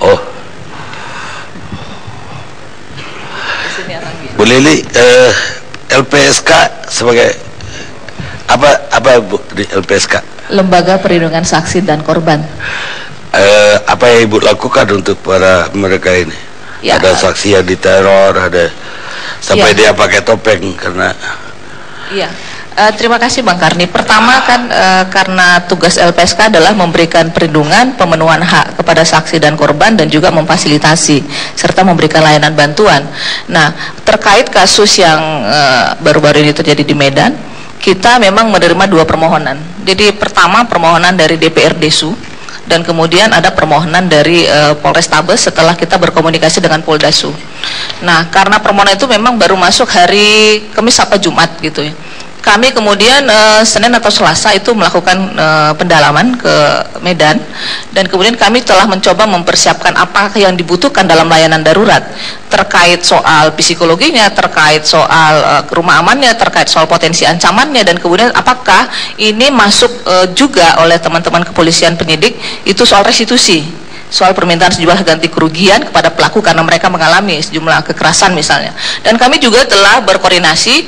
Oh, Bu Lili, LPSK sebagai apa Bu di LPSK? Lembaga Perlindungan Saksi dan Korban. Apa yang Ibu lakukan untuk para mereka ini? Ya, ada saksi yang diteror, ada sampai ya, dia pakai topeng karena. Iya. Terima kasih Bang Karni. Pertama kan karena tugas LPSK adalah memberikan perlindungan, pemenuhan hak kepada saksi dan korban, dan juga memfasilitasi serta memberikan layanan bantuan. Nah, terkait kasus yang baru-baru ini terjadi di Medan, kita memang menerima 2 permohonan. Jadi pertama permohonan dari DPRDSU, dan kemudian ada permohonan dari Polrestabes setelah kita berkomunikasi dengan Poldasu. Nah, karena permohonan itu memang baru masuk hari Kamis apa Jumat gitu ya. Kami kemudian Senin atau Selasa itu melakukan pendalaman ke Medan, dan kemudian kami telah mencoba mempersiapkan apa yang dibutuhkan dalam layanan darurat terkait soal psikologinya, terkait soal rumah amannya, terkait soal potensi ancamannya, dan kemudian apakah ini masuk juga oleh teman-teman kepolisian penyidik itu soal restitusi, soal permintaan sejumlah ganti kerugian kepada pelaku karena mereka mengalami sejumlah kekerasan misalnya. Dan kami juga telah berkoordinasi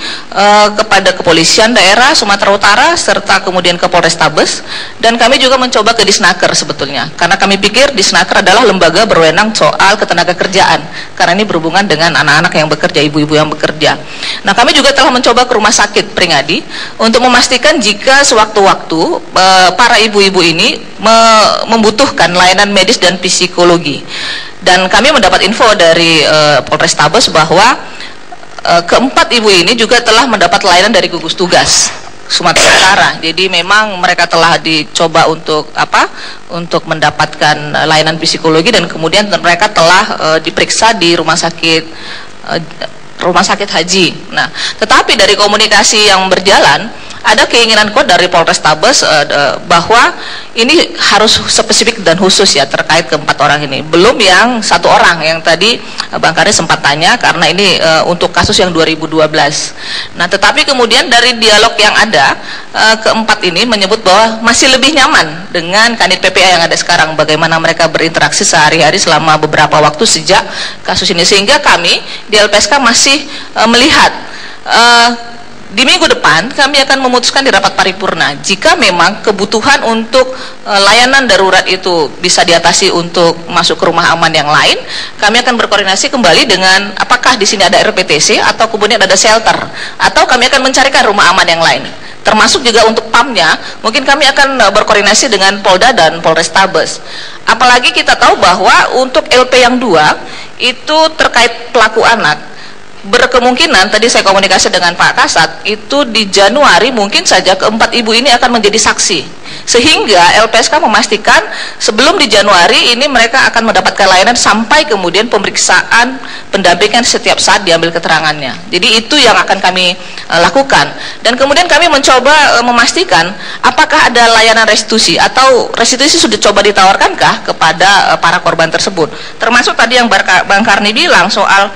kepada kepolisian daerah Sumatera Utara serta kemudian ke Polrestabes, dan kami juga mencoba ke Disnaker sebetulnya, karena kami pikir Disnaker adalah lembaga berwenang soal ketenagakerjaan, karena ini berhubungan dengan anak-anak yang bekerja, ibu-ibu yang bekerja. Nah, kami juga telah mencoba ke rumah sakit Pringadi untuk memastikan jika sewaktu-waktu para ibu-ibu ini membutuhkan layanan medis dan psikologi. Dan kami mendapat info dari Polrestabes bahwa keempat ibu ini juga telah mendapat layanan dari gugus tugas Sumatera Utara. Jadi memang mereka telah dicoba untuk untuk mendapatkan layanan psikologi, dan kemudian mereka telah diperiksa di rumah sakit haji. Nah, tetapi dari komunikasi yang berjalan, ada keinginan kuat dari Polrestabes bahwa ini harus spesifik dan khusus ya terkait keempat orang ini. Belum yang 1 orang yang tadi Bang Karni sempat tanya, karena ini untuk kasus yang 2012. Nah, tetapi kemudian dari dialog yang ada, keempat ini menyebut bahwa masih lebih nyaman dengan Kanit PPA yang ada sekarang, bagaimana mereka berinteraksi sehari-hari selama beberapa waktu sejak kasus ini, sehingga kami di LPSK masih melihat di minggu depan kami akan memutuskan di rapat paripurna, jika memang kebutuhan untuk layanan darurat itu bisa diatasi untuk masuk ke rumah aman yang lain, kami akan berkoordinasi kembali dengan apakah di sini ada RPTC atau kemudian ada shelter, atau kami akan mencarikan rumah aman yang lain. Termasuk juga untuk PAM-nya, mungkin kami akan berkoordinasi dengan Polda dan Polrestabes. Apalagi kita tahu bahwa untuk LP yang 2 itu terkait pelaku anak, berkemungkinan tadi saya komunikasi dengan Pak Kasat, itu di Januari mungkin saja keempat ibu ini akan menjadi saksi, sehingga LPSK memastikan sebelum di Januari ini mereka akan mendapatkan layanan sampai kemudian pemeriksaan pendampingan setiap saat diambil keterangannya. Jadi itu yang akan kami lakukan, dan kemudian kami mencoba memastikan apakah ada layanan restitusi, atau restitusi sudah coba ditawarkankah kepada para korban tersebut, termasuk tadi yang Bang Karni bilang soal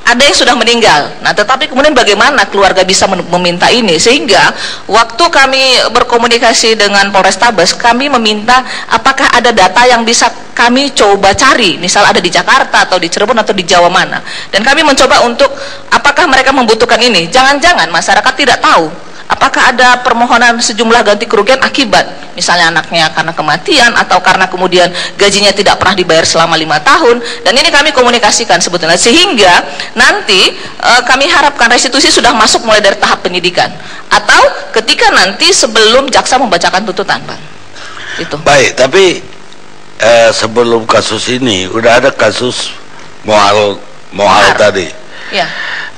ada yang sudah meninggal. Nah, tetapi kemudian bagaimana keluarga bisa meminta ini, sehingga waktu kami berkomunikasi dengan Polrestabes, kami meminta apakah ada data yang bisa kami coba cari, misal ada di Jakarta atau di Cirebon atau di Jawa mana, dan kami mencoba untuk apakah mereka membutuhkan ini. Jangan-jangan masyarakat tidak tahu apakah ada permohonan sejumlah ganti kerugian akibat misalnya anaknya karena kematian, atau karena kemudian gajinya tidak pernah dibayar selama 5 tahun, dan ini kami komunikasikan sebetulnya, sehingga nanti kami harapkan restitusi sudah masuk mulai dari tahap penyidikan, atau ketika nanti sebelum jaksa membacakan tuntutan, Bang. Itu. Baik, tapi sebelum kasus ini udah ada kasus Mohal tadi. Ya.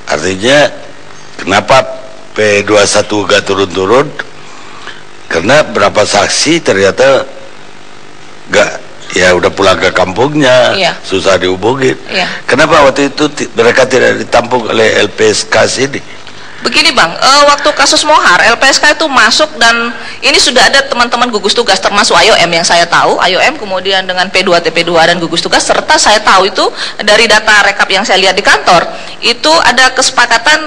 Artinya kenapa P21 gak turun-turun? Karena berapa saksi ternyata gak, ya udah pulang ke kampungnya, iya, susah dihubungin. Iya. Kenapa waktu itu mereka tidak ditampung oleh LPSK sini? Begini Bang, waktu kasus Mohar, LPSK itu masuk dan ini sudah ada teman-teman gugus tugas termasuk IOM yang saya tahu, IOM kemudian dengan P2, TP2 dan gugus tugas, serta saya tahu itu dari data rekap yang saya lihat di kantor, itu ada kesepakatan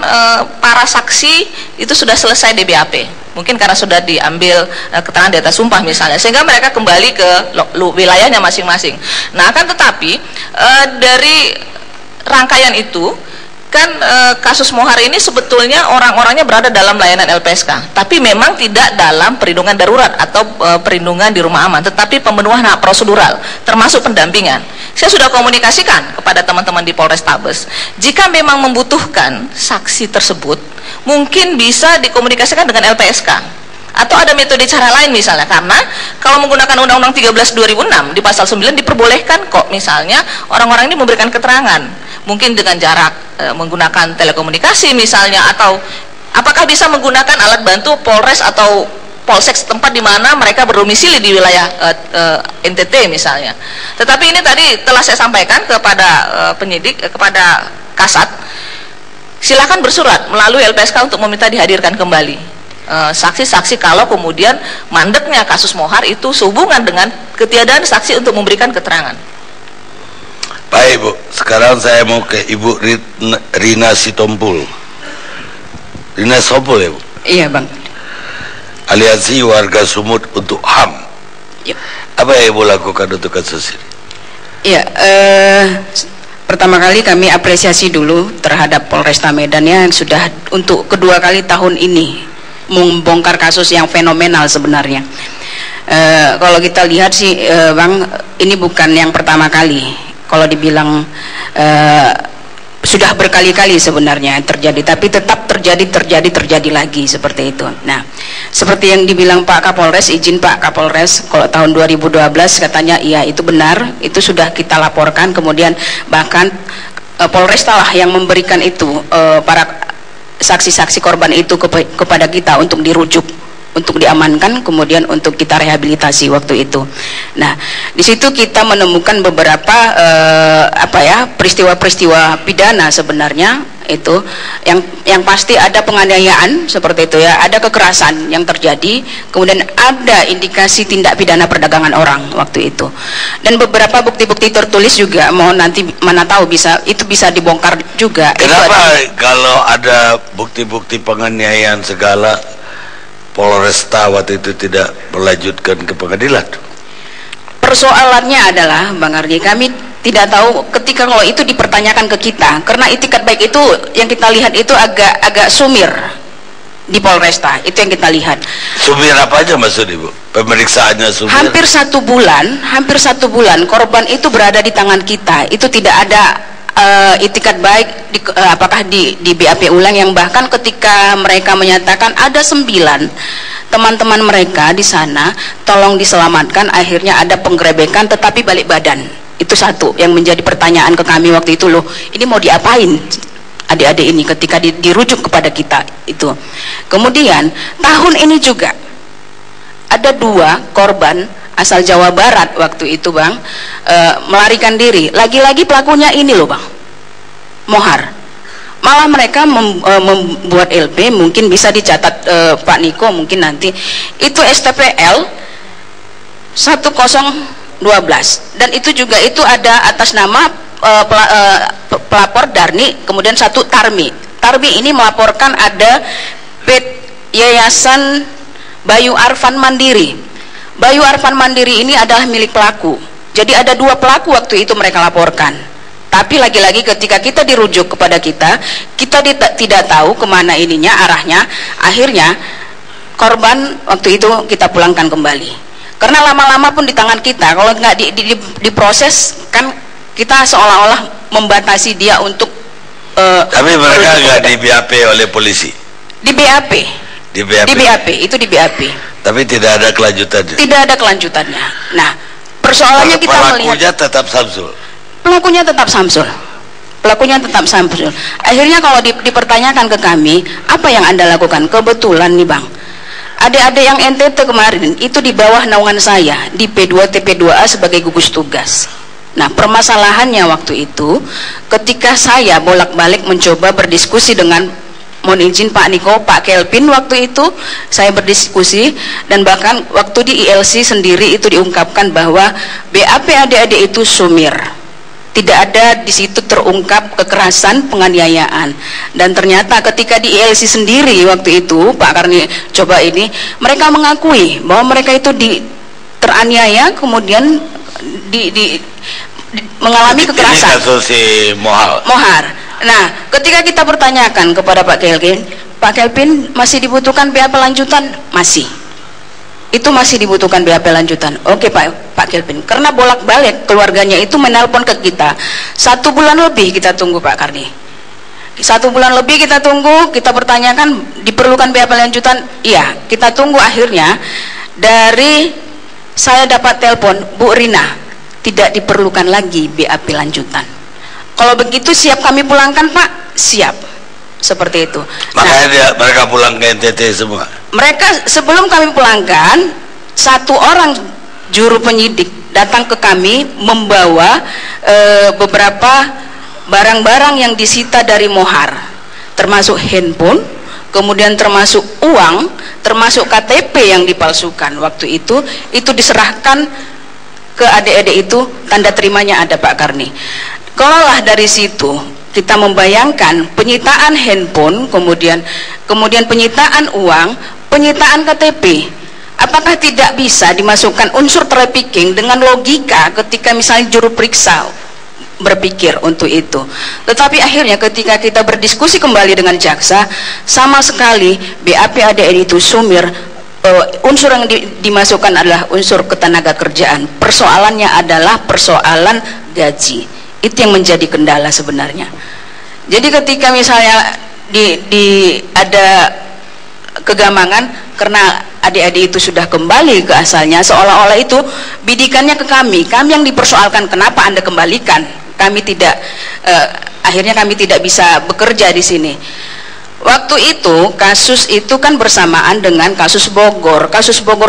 para saksi itu sudah selesai di BAP. Mungkin karena sudah diambil keterangan di atas sumpah misalnya, sehingga mereka kembali ke wilayahnya masing-masing. Nah, akan tetapi dari rangkaian itu kan kasus Mohar ini sebetulnya orang-orangnya berada dalam layanan LPSK, tapi memang tidak dalam perlindungan darurat atau perlindungan di rumah aman, tetapi pemenuhan hak prosedural termasuk pendampingan. Saya sudah komunikasikan kepada teman-teman di Polrestabes, jika memang membutuhkan saksi tersebut mungkin bisa dikomunikasikan dengan LPSK atau ada metode cara lain misalnya, karena kalau menggunakan Undang-Undang 13/2006 di pasal 9 diperbolehkan kok misalnya orang-orang ini memberikan keterangan mungkin dengan jarak menggunakan telekomunikasi misalnya, atau apakah bisa menggunakan alat bantu Polres atau Polsek setempat di mana mereka berdomisili di wilayah NTT misalnya. Tetapi ini tadi telah saya sampaikan kepada penyidik, kepada Kasat, silakan bersurat melalui LPSK untuk meminta dihadirkan kembali saksi-saksi kalau kemudian mandeknya kasus Mohar itu sehubungan dengan ketiadaan saksi untuk memberikan keterangan. Baik Bu, sekarang saya mau ke Ibu Rina Sitompul. Rina Sitompul ya Bu? Iya Bang. Aliansi Warga Sumut untuk HAM. Yep. Apa yang Ibu lakukan untuk kasus ini? Iya, pertama kali kami apresiasi dulu terhadap Polresta Medan yang sudah untuk kedua kali tahun ini membongkar kasus yang fenomenal sebenarnya. Kalau kita lihat sih Bang, ini bukan yang pertama kali. Kalau dibilang sudah berkali-kali sebenarnya terjadi, tapi tetap terjadi lagi seperti itu. Nah, seperti yang dibilang Pak Kapolres, izin Pak Kapolres, kalau tahun 2012 katanya iya itu benar, itu sudah kita laporkan, kemudian bahkan Polresta lah yang memberikan itu para saksi-saksi korban itu kepada kita untuk dirujuk, untuk diamankan, kemudian untuk kita rehabilitasi waktu itu. Nah, di situ kita menemukan beberapa peristiwa-peristiwa pidana sebenarnya itu yang pasti ada penganiayaan seperti itu ya, ada kekerasan yang terjadi, kemudian ada indikasi tindak pidana perdagangan orang waktu itu, dan beberapa bukti-bukti tertulis juga, mohon nanti mana tahu bisa dibongkar juga. Kenapa kalau ada bukti-bukti penganiayaan segala Polresta waktu itu tidak melanjutkan ke pengadilan? Persoalannya adalah Bang Ardi, kami tidak tahu ketika kalau itu dipertanyakan ke kita, karena itikat baik itu yang kita lihat itu agak sumir di Polresta, itu yang kita lihat. Sumir apa aja maksud Ibu? Pemeriksaannya sumir? Hampir satu bulan korban itu berada di tangan kita, itu tidak ada itikat baik apakah di BAP ulang, yang bahkan ketika mereka menyatakan ada 9 teman-teman mereka di sana tolong diselamatkan, akhirnya ada penggerebekan tetapi balik badan. Itu satu yang menjadi pertanyaan ke kami waktu itu, loh ini mau diapain adik-adik ini ketika dirujuk kepada kita itu. Kemudian tahun ini juga ada 2 korban asal Jawa Barat waktu itu Bang, melarikan diri. Lagi-lagi pelakunya ini loh Bang, Mohar. Malah mereka membuat LP, mungkin bisa dicatat Pak Niko mungkin nanti, itu STPL 1012, dan itu juga itu ada atas nama pelapor Darni, kemudian 1 Tarmi. Tarmi ini melaporkan ada Yayasan Bayu Arfan Mandiri. Bayu Arfan Mandiri ini adalah milik pelaku. Jadi ada 2 pelaku waktu itu mereka laporkan. Tapi lagi-lagi ketika kita dirujuk kepada kita tidak tahu kemana ininya, arahnya. Akhirnya korban waktu itu kita pulangkan kembali. Karena lama-lama pun di tangan kita, kalau nggak diproses kan kita seolah-olah membatasi dia untuk. Tapi mereka nggak di BAP oleh polisi. Di BAP. Di BAP itu di BAP. Tapi tidak ada kelanjutannya. Tidak ada kelanjutannya. Nah, persoalannya kita melihat pelakunya tetap Samsul. Akhirnya kalau dipertanyakan ke kami, apa yang Anda lakukan? Kebetulan nih Bang, adik-adik yang NTT kemarin itu di bawah naungan saya di P2 TP2A sebagai gugus tugas. Nah, permasalahannya waktu itu ketika saya bolak-balik mencoba berdiskusi dengan mohon izin Pak Niko, Pak Kelvin, waktu itu saya berdiskusi, dan bahkan waktu di ILC sendiri itu diungkapkan bahwa BAP adik-adik itu sumir, tidak ada di situ terungkap kekerasan penganiayaan. Dan ternyata ketika di ILC sendiri waktu itu Pak Karni coba ini, mereka mengakui bahwa mereka itu teraniaya, kemudian mengalami kekerasan. Ini kasus si Mohar. Nah, ketika kita pertanyakan kepada Pak Kelvin, masih dibutuhkan BAP lanjutan? Masih. Itu masih dibutuhkan BAP lanjutan. Oke Pak Kelvin, karena bolak-balik keluarganya itu menelpon ke kita. 1 bulan lebih kita tunggu Pak Karni. 1 bulan lebih kita tunggu, kita pertanyakan diperlukan BAP lanjutan? Iya, kita tunggu. Akhirnya dari saya dapat telepon, Bu Rina, tidak diperlukan lagi BAP lanjutan. Kalau begitu siap kami pulangkan Pak? Siap. Seperti itu. Makanya mereka pulang ke NTT semua. Mereka sebelum kami pulangkan, 1 orang juru penyidik datang ke kami membawa beberapa barang-barang yang disita dari Mohar, termasuk handphone, kemudian termasuk uang, termasuk KTP yang dipalsukan. Waktu itu diserahkan ke adik-adik itu, tanda terimanya ada Pak Karni. Kalaulah dari situ kita membayangkan penyitaan handphone, kemudian penyitaan uang, penyitaan KTP, apakah tidak bisa dimasukkan unsur trafficking dengan logika ketika misalnya juru periksa berpikir untuk itu. Tetapi akhirnya ketika kita berdiskusi kembali dengan jaksa, sama sekali BAP ADN itu sumir. Unsur yang dimasukkan adalah unsur ketenaga kerjaan. Persoalannya adalah persoalan gaji. Itu yang menjadi kendala sebenarnya. Jadi ketika misalnya ada kegamangan karena adik-adik itu sudah kembali ke asalnya, seolah-olah itu bidikannya ke kami yang dipersoalkan, kenapa Anda kembalikan, kami tidak akhirnya kami tidak bisa bekerja di sini. Waktu itu kasus itu kan bersamaan dengan kasus Bogor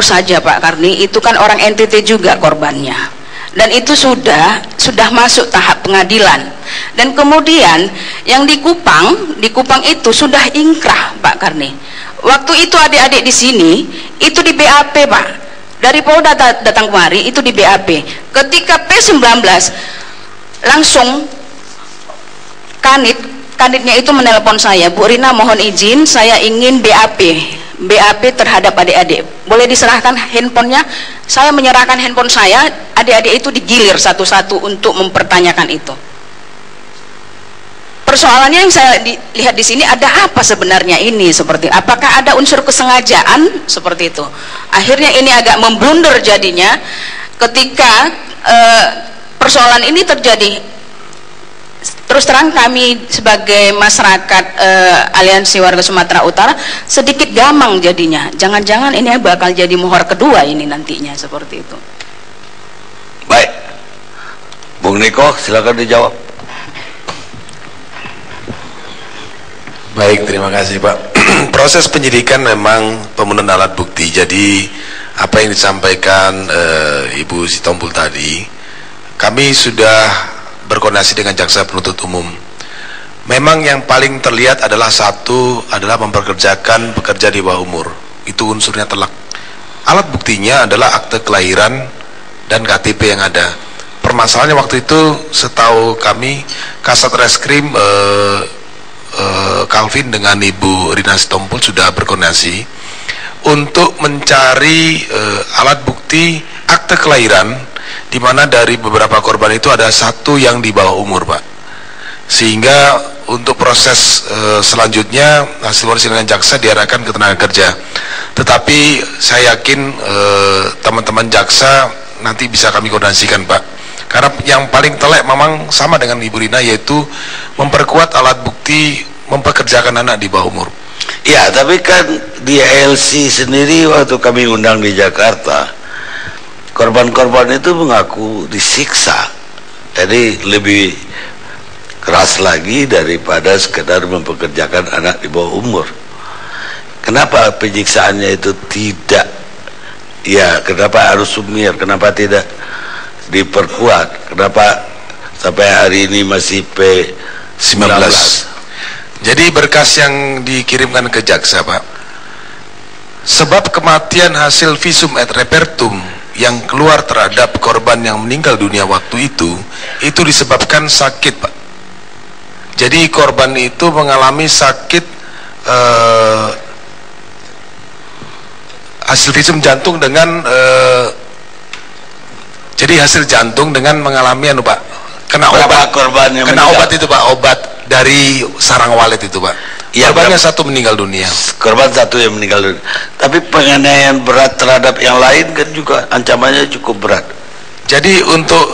saja Pak Karni, itu kan orang NTT juga korbannya. Dan itu sudah masuk tahap pengadilan. Dan kemudian yang di Kupang itu sudah ingkrah Pak Karni. Waktu itu adik-adik di sini itu di BAP Pak. Dari Polda datang kemari itu di BAP. Ketika P19 langsung kanitnya itu menelpon saya, Bu Rina mohon izin saya ingin BAP terhadap adik-adik, boleh diserahkan handphonenya. Saya menyerahkan handphone saya, adik-adik itu digilir satu-satu untuk mempertanyakan itu. Persoalannya yang saya lihat di sini, ada apa sebenarnya ini, seperti apakah ada unsur kesengajaan seperti itu. Akhirnya ini agak memblunder jadinya ketika persoalan ini terjadi. Terus terang kami sebagai masyarakat Aliansi Warga Sumatera Utara sedikit gamang jadinya. Jangan-jangan ini bakal jadi mohor kedua ini nantinya, seperti itu. Baik, Bung Niko silakan dijawab. Baik, terima kasih Pak. Proses penyidikan memang pemenuhan alat bukti. Jadi apa yang disampaikan Ibu Sitompul tadi, kami sudah berkoordinasi dengan jaksa penuntut umum. Memang yang paling terlihat adalah mempekerjakan pekerja di bawah umur. Itu unsurnya telak. Alat buktinya adalah akte kelahiran dan KTP yang ada. Permasalahannya waktu itu setahu kami Kasat Reskrim Calvin dengan Ibu Rina Sitompul sudah berkoordinasi untuk mencari alat bukti akte kelahiran, di mana dari beberapa korban itu ada 1 yang di bawah umur Pak, sehingga untuk proses selanjutnya hasil koordinasi dengan jaksa diarahkan ke tenaga kerja. Tetapi saya yakin teman-teman jaksa nanti bisa kami koordinasikan Pak, karena yang paling telek memang sama dengan Ibu Rina, yaitu memperkuat alat bukti mempekerjakan anak di bawah umur. Ya, tapi kan di LC sendiri waktu kami undang di Jakarta, korban-korban itu mengaku disiksa, jadi lebih keras lagi daripada sekedar mempekerjakan anak di bawah umur. Kenapa penyiksaannya itu tidak, ya kenapa harus sumir, kenapa tidak diperkuat, kenapa sampai hari ini masih P19? Jadi berkas yang dikirimkan ke jaksa, Pak, sebab kematian hasil visum et repertum yang keluar terhadap korban yang meninggal dunia waktu itu disebabkan sakit, Pak. Jadi korban itu mengalami sakit hasil visum jantung dengan jadi hasil jantung dengan mengalami Pak, kena obat, obat itu, Pak, obat dari sarang walet itu, Pak. Ya, korbannya satu meninggal dunia. Korban satu yang meninggal dunia. Tapi penganiayaan berat terhadap yang lain kan juga ancamannya cukup berat. Jadi untuk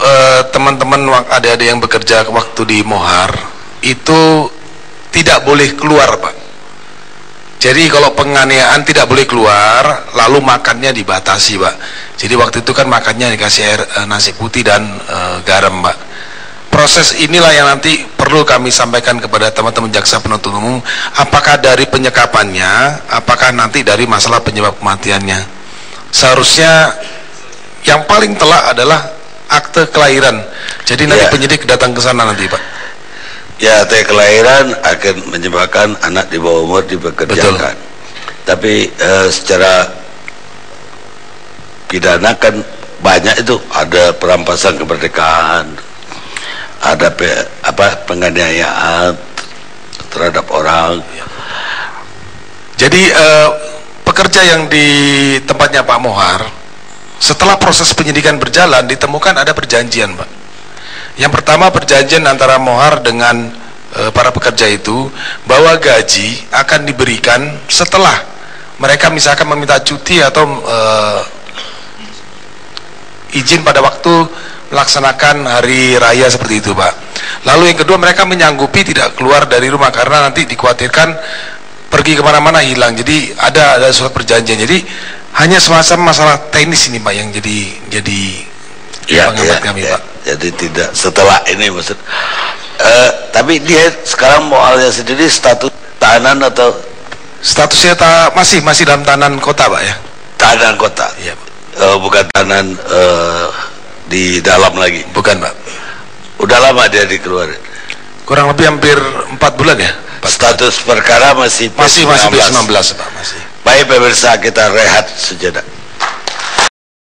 teman-teman adik-adik yang bekerja waktu di Mohar itu tidak boleh keluar, Pak. Jadi kalau penganiayaan tidak boleh keluar, lalu makannya dibatasi, Pak. Jadi waktu itu kan makannya dikasih air nasi putih dan garam, Pak. Proses inilah yang nanti perlu kami sampaikan kepada teman-teman jaksa penuntut umum, apakah dari penyekapannya, apakah nanti dari masalah penyebab kematiannya. Seharusnya yang paling telak adalah akte kelahiran. Jadi nanti penyidik datang ke sana nanti, Pak. Ya, akte kelahiran akan menyebabkan anak di bawah umur dipekerjakan. Betul. Tapi secara pidana kan banyak itu, ada perampasan kemerdekaan, ada penganiayaan terhadap orang. Jadi pekerja yang di tempatnya Pak Mohar, setelah proses penyidikan berjalan ditemukan ada perjanjian, Pak. Yang pertama, perjanjian antara Mohar dengan para pekerja itu bahwa gaji akan diberikan setelah mereka misalkan meminta cuti atau izin pada waktu melaksanakan hari raya seperti itu, Pak. Lalu yang kedua, mereka menyanggupi tidak keluar dari rumah karena nanti dikhawatirkan pergi kemana-mana hilang. Jadi ada surat perjanjian. Jadi hanya semacam masalah teknis ini, Pak, yang jadi pengamat kami, Pak. Jadi tidak setelah ini maksud. Tapi dia sekarang Mohalnya sendiri status tahanan atau statusnya masih dalam tahanan kota, Pak, ya? Tahanan kota. Iya, Pak. Bukan tahanan di dalam lagi. Bukan, Pak. Udah lama dia dikeluarin. Kurang lebih hampir 4 bulan ya. Status perkara masih P19, Pak, masih. Baik pemirsa, kita rehat sejenak.